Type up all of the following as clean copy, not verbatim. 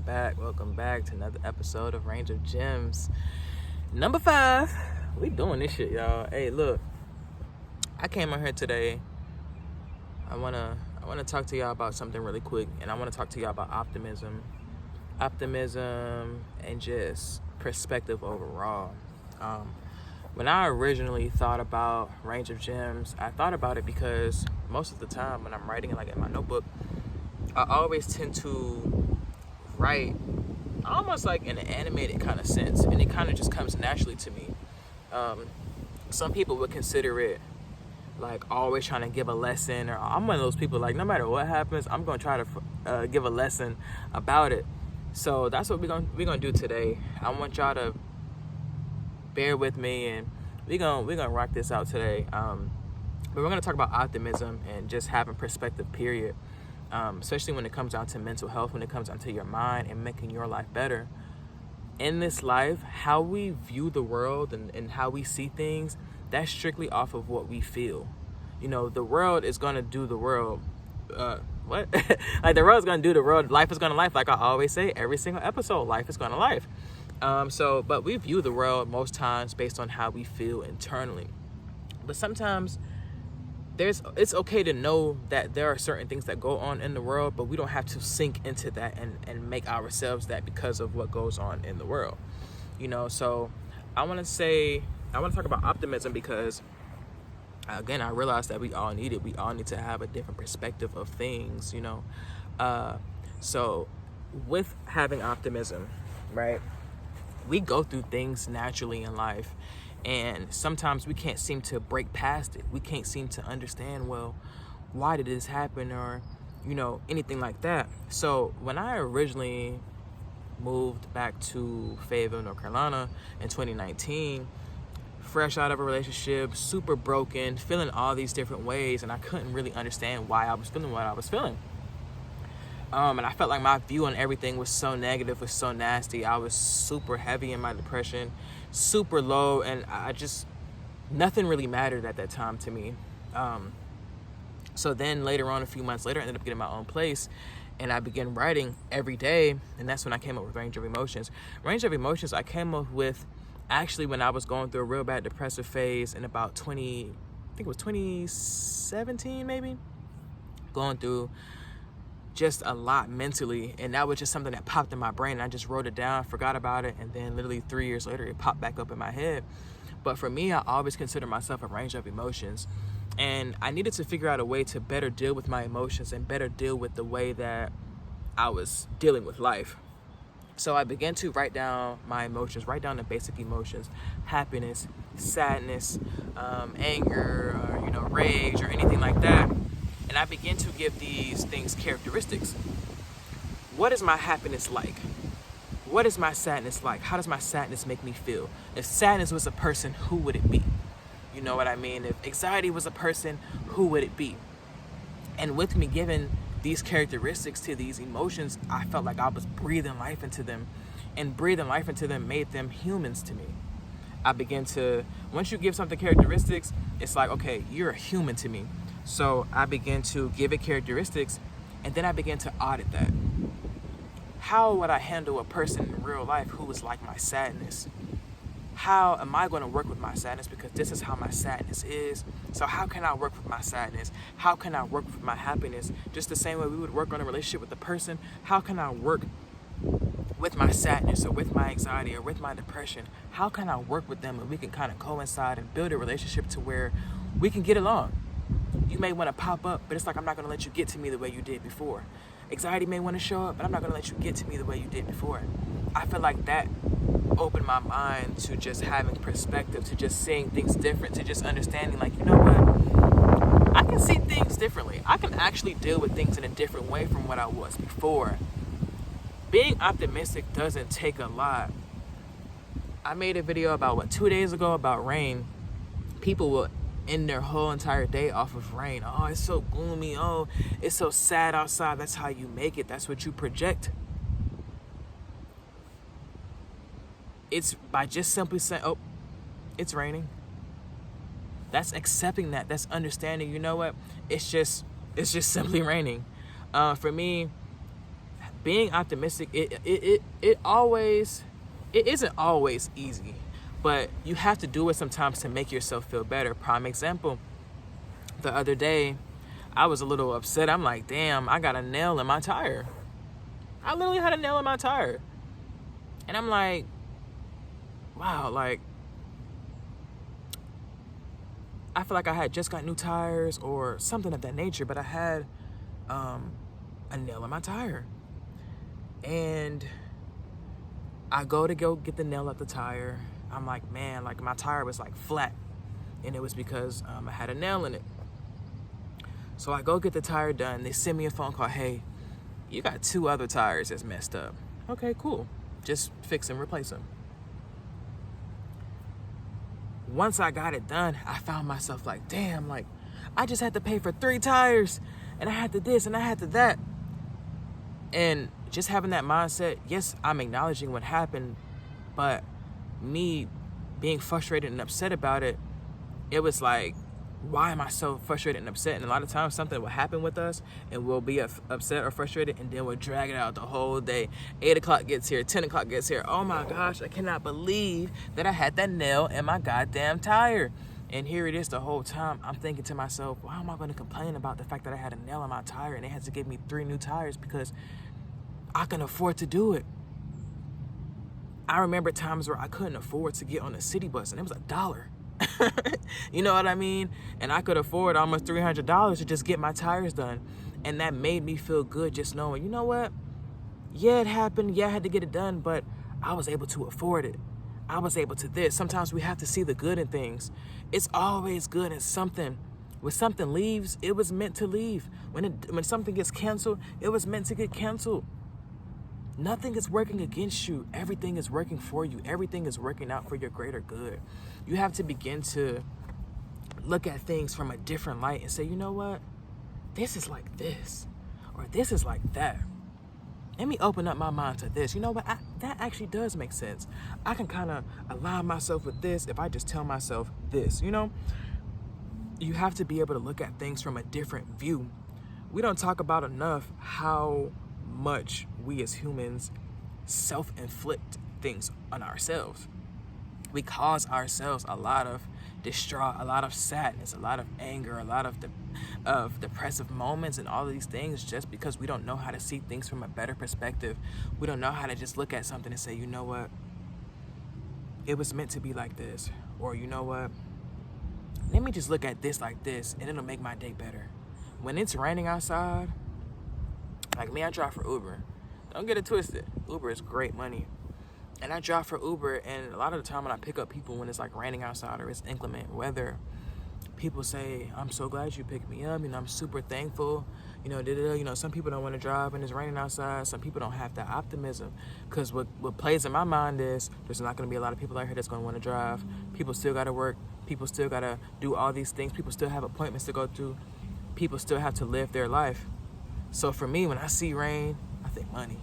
welcome back to another episode of Range of Gems. Number 5. We doing this shit, y'all. Hey, look, I came on here today. I wanna talk to y'all about something really quick, and I wanna talk to y'all about optimism, and just perspective overall. When I originally thought about Range of Gems, I thought about it because most of the time when I'm writing like in my notebook, I always tend to write almost like in an animated kind of sense, and it kind of just comes naturally to me. Some people would consider it like always trying to give a lesson, or I'm one of those people like no matter what happens, I'm gonna try to give a lesson about it. So that's what we're gonna do today. I want y'all to bear with me, and we're gonna rock this out today. But we're gonna talk about optimism and just having perspective, period. Especially when it comes down to mental health, when it comes down to your mind and making your life better. In this life, how we view the world and how we see things, that's strictly off of what we feel. You know, the world is gonna do the world. Like the world's gonna do the world. Life is gonna life. Like I always say, every single episode, life is gonna life. But we view the world most times based on how we feel internally. But sometimes it's okay to know that there are certain things that go on in the world, but we don't have to sink into that and make ourselves that because of what goes on in the world. You know, so I want to talk about optimism because, again, I realize that we all need it. We all need to have a different perspective of things, you know. So with having optimism, right, we go through things naturally in life. And sometimes we can't seem to break past it. We can't seem to understand, well, why did this happen, or, you know, anything like that. So when I originally moved back to Fayetteville, North Carolina in 2019, fresh out of a relationship, super broken, feeling all these different ways, and I couldn't really understand why I was feeling what I was feeling. And I felt like my view on everything was so negative, was so nasty. I was super heavy in my depression, super low, and nothing really mattered at that time to me. So then later on, a few months later, I ended up getting my own place, and I began writing every day, and that's when I came up with Range of Emotions. Range of Emotions I came up with actually when I was going through a real bad depressive phase in about 2017 maybe, going through just a lot mentally, and that was just something that popped in my brain. I just wrote it down, forgot about it, and then literally 3 years later it popped back up in my head. But for me, I always consider myself a range of emotions, and I needed to figure out a way to better deal with my emotions and better deal with the way that I was dealing with life. So I began to write down my emotions, write down the basic emotions: happiness, sadness, anger, or, you know, rage, or anything like that. And I began to give these things characteristics. What is my happiness like? What is my sadness like? How does my sadness make me feel? If sadness was a person, who would it be? You know what I mean? If anxiety was a person, who would it be? And with me giving these characteristics to these emotions, I felt like I was breathing life into them. And breathing life into them made them humans to me. I began to, once you give something characteristics, it's like, okay, you're a human to me. So I began to give it characteristics, and then I began to audit that. How would I handle a person in real life who was like my sadness? How am I going to work with my sadness? Because this is how my sadness is. So how can I work with my sadness? How can I work with my happiness? Just the same way we would work on a relationship with a person, how can I work with my sadness or with my anxiety or with my depression? How can I work with them and we can kind of coincide and build a relationship to where we can get along? You may want to pop up, but it's like, I'm not going to let you get to me the way you did before. Anxiety may want to show up, but I'm not going to let you get to me the way you did before. I feel like that opened my mind to just having perspective, to just seeing things different, to just understanding, like, you know what? I can see things differently. I can actually deal with things in a different way from what I was before. Being optimistic doesn't take a lot. I made a video about, 2 days ago about rain. People will end their whole entire day off of rain. Oh, it's so gloomy. Oh, it's so sad outside. That's how you make it. That's what you project. It's by just simply saying, oh, it's raining. That's accepting that. That's understanding, you know what? It's just simply raining. For me, being optimistic, it isn't always easy, but you have to do it sometimes to make yourself feel better. Prime example, the other day, I was a little upset. I'm like, damn, I got a nail in my tire. I literally had a nail in my tire. And I'm like, wow, like, I feel like I had just got new tires or something of that nature, but I had a nail in my tire. And I go get the nail up the tire. I'm like, man, like my tire was like flat. And it was because I had a nail in it. So I go get the tire done. They send me a phone call. Hey, you got 2 other tires that's messed up. Okay, cool. Just fix them, replace them. Once I got it done, I found myself like, damn, like I just had to pay for 3 tires and I had to this and I had to that. And just having that mindset, yes, I'm acknowledging what happened, but me being frustrated and upset about it, it was like, why am I so frustrated and upset? And a lot of times something will happen with us and we'll be upset or frustrated and then we'll drag it out the whole day. 8 o'clock gets here, 10 o'clock gets here. Oh my gosh, I cannot believe that I had that nail in my goddamn tire. And here it is the whole time. I'm thinking to myself, why am I going to complain about the fact that I had a nail in my tire and they had to give me 3 new tires because I can afford to do it. I remember times where I couldn't afford to get on a city bus and it was $1. You know what I mean? And I could afford almost $300 to just get my tires done. And that made me feel good just knowing, you know what? Yeah, it happened. Yeah, I had to get it done, but I was able to afford it. I was able to this. Sometimes we have to see the good in things. It's always good in something. When something leaves, it was meant to leave. When something gets canceled, it was meant to get canceled. Nothing is working against you. Everything is working for you. Everything is working out for your greater good. You have to begin to look at things from a different light and say, you know what? This is like this, or this is like that. Let me open up my mind to this. You know what? That actually does make sense. I can kind of align myself with this if I just tell myself this, you know? You have to be able to look at things from a different view. We don't talk about enough how much we as humans self-inflict things on ourselves. We cause ourselves a lot of distraught, a lot of sadness, a lot of anger, a lot of depressive moments and all of these things just because we don't know how to see things from a better perspective. We don't know how to just look at something and say, you know what? It was meant to be like this. Or you know what? Let me just look at this like this and it'll make my day better. When it's raining outside, like me, I drive for Uber. Don't get it twisted. Uber is great money. And I drive for Uber, and a lot of the time when I pick up people when it's like raining outside or it's inclement weather, people say, I'm so glad you picked me up. You know, I'm super thankful. You know, You know, some people don't want to drive when it's raining outside. Some people don't have that optimism. Because what plays in my mind is there's not going to be a lot of people out here that's going to want to drive. People still got to work. People still got to do all these things. People still have appointments to go to. People still have to live their life. So for me, when I see rain, I think money.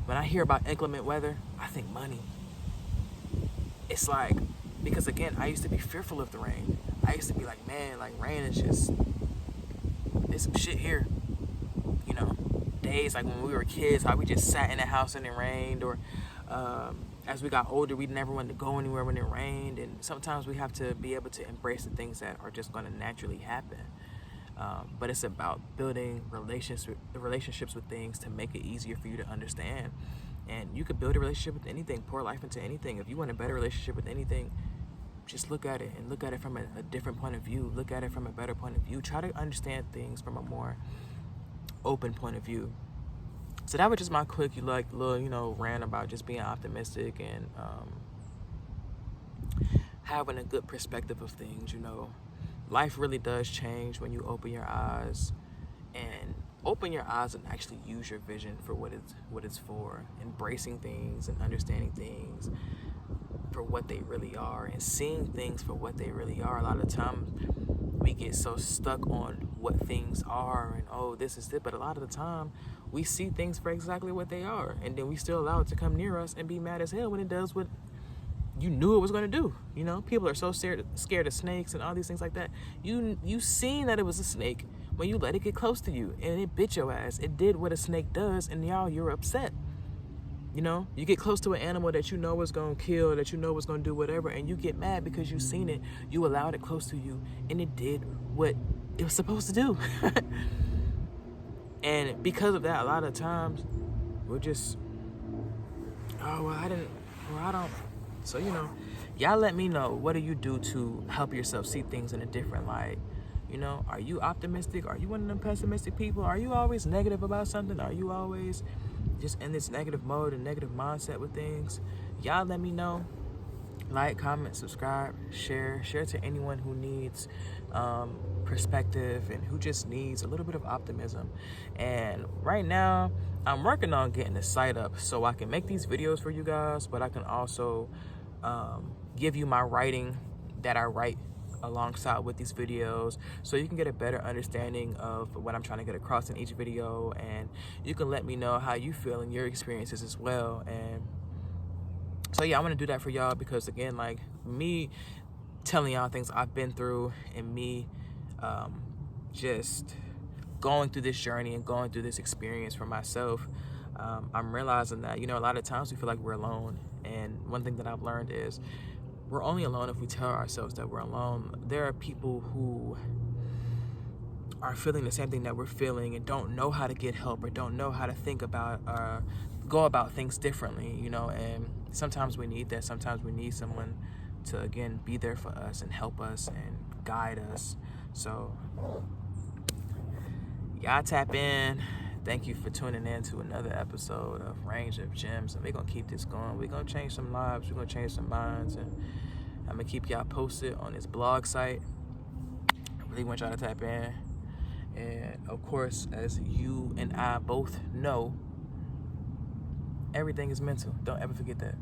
When I hear about inclement weather, I think money. It's like, because again, I used to be fearful of the rain. I used to be like, man, like rain is just, there's some shit here. You know, days like when we were kids, how we just sat in the house and it rained, or as we got older, we never wanted to go anywhere when it rained. And sometimes we have to be able to embrace the things that are just going to naturally happen. But it's about building relationships with things to make it easier for you to understand. And you could build a relationship with anything, pour life into anything. If you want a better relationship with anything, just look at it and look at it from a different point of view. Look at it from a better point of view. Try to understand things from a more open point of view. So that was just my quick, little, rant about just being optimistic and having a good perspective of things, Life really does change when you open your eyes and actually use your vision for what it's for. Embracing things and understanding things for what they really are and seeing things for what they really are. A lot of times we get so stuck on what things are and, oh, this is it. But a lot of the time we see things for exactly what they are. And then we still allow it to come near us and be mad as hell when it does what you knew it was going to do. People are so scared of snakes and all these things like that. You seen that it was a snake when you let it get close to you and it bit your ass. It did what a snake does, and you're upset. You know, you get close to an animal that you know is going to kill, that you know is going to do whatever, and you get mad because you've seen it. You allowed it close to you, and it did what it was supposed to do. And because of that, a lot of times, we're just, oh, well, I don't. So, you know, y'all let me know, what do you do to help yourself see things in a different light? You know, are you optimistic? Are you one of them pessimistic people? Are you always negative about something? Are you always just in this negative mode and negative mindset with things? Y'all let me know. Like, comment, subscribe, share to anyone who needs perspective and who just needs a little bit of optimism. And right now, I'm working on getting the site up so I can make these videos for you guys, but I can also give you my writing that I write alongside with these videos, so you can get a better understanding of what I'm trying to get across in each video, and you can let me know how you feel in your experiences as well. And so yeah, I want to do that for y'all, because again, like, me telling y'all things I've been through, and me just going through this journey and going through this experience for myself, I'm realizing that, you know, a lot of times we feel like we're alone. And one thing that I've learned is we're only alone if we tell ourselves that we're alone. There are people who are feeling the same thing that we're feeling and don't know how to get help, or don't know how to think about go about things differently, you know. And sometimes we need that. Sometimes we need someone to, again, be there for us and help us and guide us. So y'all tap in. Thank you for tuning in to another episode of Range of Gems. And we're going to keep this going. We're going to change some lives. We're going to change some minds. And I'm going to keep y'all posted on this blog site. I really want y'all to tap in. And, of course, as you and I both know, everything is mental. Don't ever forget that.